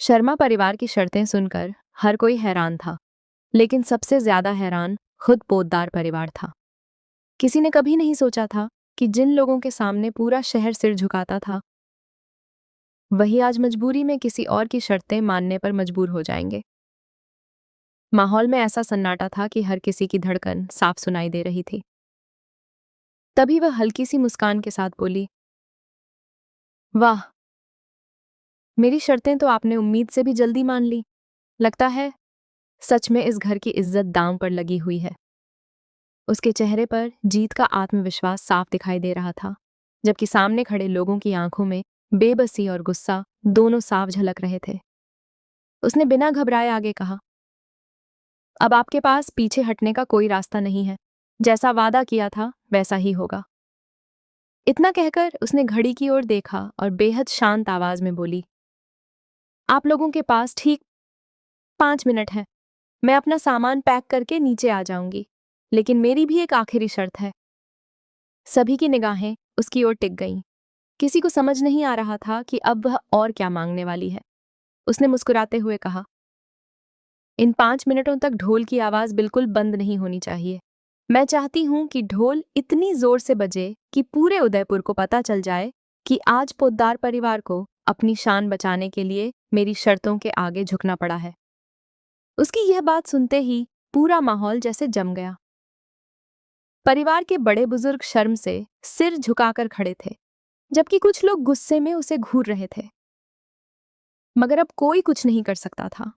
शर्मा परिवार की शर्तें सुनकर हर कोई हैरान था, लेकिन सबसे ज्यादा हैरान खुद पोद्दार परिवार था। किसी ने कभी नहीं सोचा था कि जिन लोगों के सामने पूरा शहर सिर झुकाता था, वही आज मजबूरी में किसी और की शर्तें मानने पर मजबूर हो जाएंगे। माहौल में ऐसा सन्नाटा था कि हर किसी की धड़कन साफ सुनाई दे रही थी। तभी वह हल्की सी मुस्कान के साथ बोली, वाह, मेरी शर्तें तो आपने उम्मीद से भी जल्दी मान ली। लगता है सच में इस घर की इज्जत दांव पर लगी हुई है। उसके चेहरे पर जीत का आत्मविश्वास साफ दिखाई दे रहा था, जबकि सामने खड़े लोगों की आंखों में बेबसी और गुस्सा दोनों साफ झलक रहे थे। उसने बिना घबराए आगे कहा, अब आपके पास पीछे हटने का कोई रास्ता नहीं है। जैसा वादा किया था वैसा ही होगा। इतना कहकर उसने घड़ी की ओर देखा और बेहद शांत आवाज में बोली, आप लोगों के पास ठीक 5 मिनट है। मैं अपना सामान पैक करके नीचे आ जाऊंगी, लेकिन मेरी भी एक आखिरी शर्त है। सभी की निगाहें उसकी ओर टिक गईं। किसी को समझ नहीं आ रहा था कि अब वह और क्या मांगने वाली है। उसने मुस्कुराते हुए कहा, इन 5 मिनटों तक ढोल की आवाज बिल्कुल बंद नहीं होनी चाहिए। मैं चाहती हूं कि ढोल इतनी जोर से बजे कि पूरे उदयपुर को पता चल जाए कि आज पोद्दार परिवार को अपनी शान बचाने के लिए मेरी शर्तों के आगे झुकना पड़ा है। उसकी यह बात सुनते ही पूरा माहौल जैसे जम गया। परिवार के बड़े बुजुर्ग शर्म से सिर झुकाकर खड़े थे, जबकि कुछ लोग गुस्से में उसे घूर रहे थे। मगर अब कोई कुछ नहीं कर सकता था।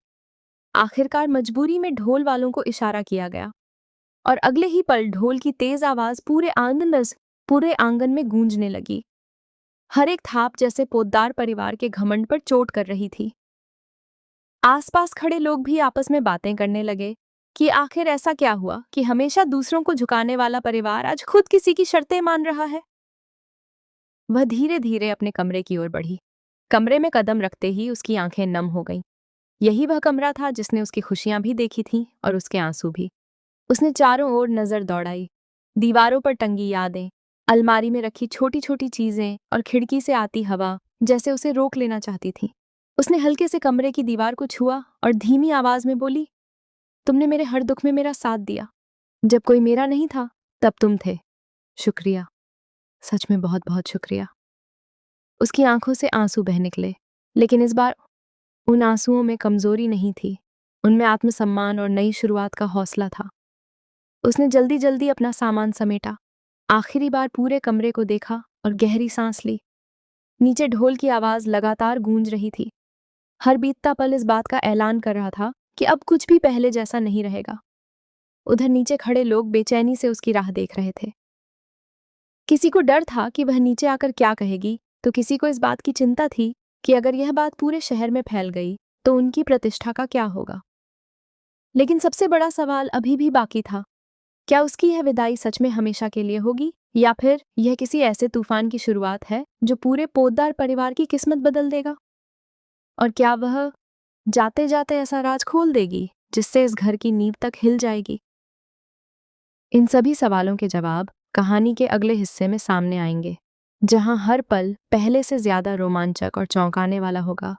आखिरकार मजबूरी में ढोल वालों को इशारा किया गया और अगले ही पल ढोल की तेज आवाज पूरे आंगन में गूंजने लगी। हर एक थाप जैसे पोद्दार परिवार के घमंड पर चोट कर रही थी। आसपास खड़े लोग भी आपस में बातें करने लगे कि आखिर ऐसा क्या हुआ कि हमेशा दूसरों को झुकाने वाला परिवार आज खुद किसी की शर्तें मान रहा है। वह धीरे धीरे अपने कमरे की ओर बढ़ी। कमरे में कदम रखते ही उसकी आंखें नम हो गईं। यही वह कमरा था जिसने उसकी खुशियां भी देखी थीं और उसके आंसू भी। उसने चारों ओर नजर दौड़ाई। दीवारों पर टंगी यादें, अलमारी में रखी छोटी छोटी चीजें और खिड़की से आती हवा जैसे उसे रोक लेना चाहती थी। उसने हल्के से कमरे की दीवार को छुआ और धीमी आवाज में बोली, तुमने मेरे हर दुख में मेरा साथ दिया। जब कोई मेरा नहीं था तब तुम थे। शुक्रिया, सच में बहुत बहुत शुक्रिया। उसकी आंखों से आंसू बह निकले, लेकिन इस बार उन आंसुओं में कमजोरी नहीं थी। उनमें आत्मसम्मान और नई शुरुआत का हौसला था। उसने जल्दी जल्दी अपना सामान समेटा, आखिरी बार पूरे कमरे को देखा और गहरी सांस ली। नीचे ढोल की आवाज लगातार गूंज रही थी। हर बीतता पल इस बात का ऐलान कर रहा था कि अब कुछ भी पहले जैसा नहीं रहेगा। उधर नीचे खड़े लोग बेचैनी से उसकी राह देख रहे थे। किसी को डर था कि वह नीचे आकर क्या कहेगी, तो किसी को इस बात की चिंता थी कि अगर यह बात पूरे शहर में फैल गई तो उनकी प्रतिष्ठा का क्या होगा। लेकिन सबसे बड़ा सवाल अभी भी बाकी था, क्या उसकी यह विदाई सच में हमेशा के लिए होगी, या फिर यह किसी ऐसे तूफान की शुरुआत है जो पूरे पोद्दार परिवार की किस्मत बदल देगा। और क्या वह जाते जाते ऐसा राज खोल देगी जिससे इस घर की नींव तक हिल जाएगी। इन सभी सवालों के जवाब कहानी के अगले हिस्से में सामने आएंगे, जहां हर पल पहले से ज्यादा रोमांचक और चौंकाने वाला होगा।